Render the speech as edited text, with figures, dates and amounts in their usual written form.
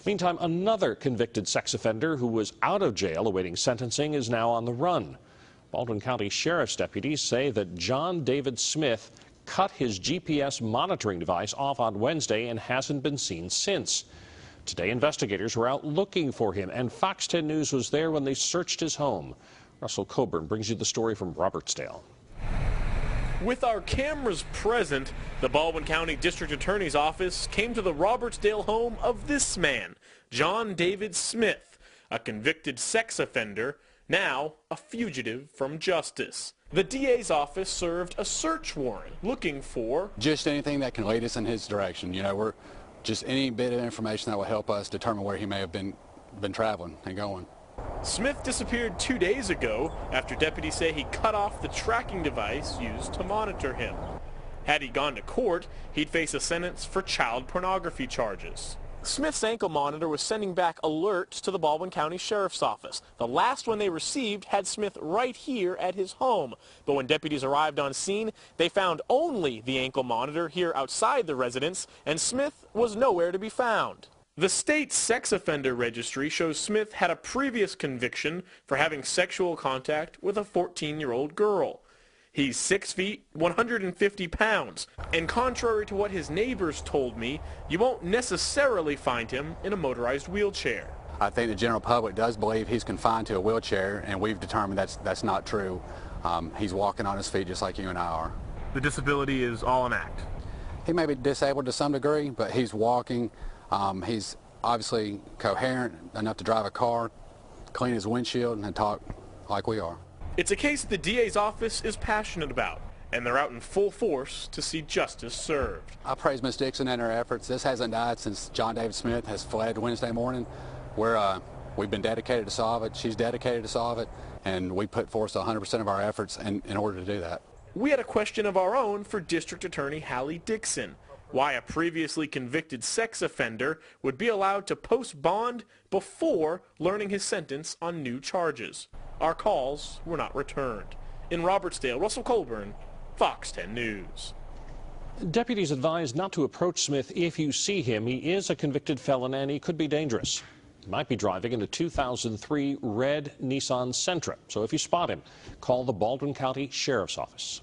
Meantime, another convicted sex offender who was out of jail awaiting sentencing is now on the run. Baldwin County Sheriff's deputies say that John David Smith cut his GPS monitoring device off on Wednesday and hasn't been seen since. Today, investigators were out looking for him, and Fox 10 News was there when they searched his home. Russell Coburn brings you the story from Robertsdale. With our cameras present, the Baldwin County District Attorney's Office came to the Robertsdale home of this man, John David Smith, a convicted sex offender, now a fugitive from justice. The DA's office served a search warrant looking for just anything that can lead us in his direction. You know, we're just any bit of information that will help us determine where he may have been traveling and going. Smith disappeared 2 days ago after deputies say he cut off the tracking device used to monitor him. Had he gone to court, he'd face a sentence for child pornography charges. Smith's ankle monitor was sending back alerts to the Baldwin County Sheriff's Office. The last one they received had Smith right here at his home. But when deputies arrived on scene, they found only the ankle monitor here outside the residence, and Smith was nowhere to be found. The state's sex offender registry shows Smith had a previous conviction for having sexual contact with a 14-year-old girl. He's 6 feet, 150 pounds, and contrary to what his neighbors told me, you won't necessarily find him in a motorized wheelchair. I think the general public does believe he's confined to a wheelchair, and we've determined that's not true. He's walking on his feet just like you and I are. The disability is all an act. He may be disabled to some degree, but he's walking. He's obviously coherent enough to drive a car, clean his windshield, and talk like we are. It's a case the DA's office is passionate about, and they're out in full force to see justice served. I praise Ms. Dixon and her efforts. This hasn't died since John David Smith has fled Wednesday morning. We've been dedicated to solve it. She's dedicated to solve it, and we put forth 100% of our efforts in order to do that. We had a question of our own for District Attorney Hallie Dixon. Why a previously convicted sex offender would be allowed to post bond before learning his sentence on new charges. Our calls were not returned. In Robertsdale, Russell Coburn, Fox 10 News. Deputies advise not to approach Smith if you see him. He is a convicted felon and he could be dangerous. He might be driving in a 2003 red Nissan Sentra. So if you spot him, call the Baldwin County Sheriff's Office.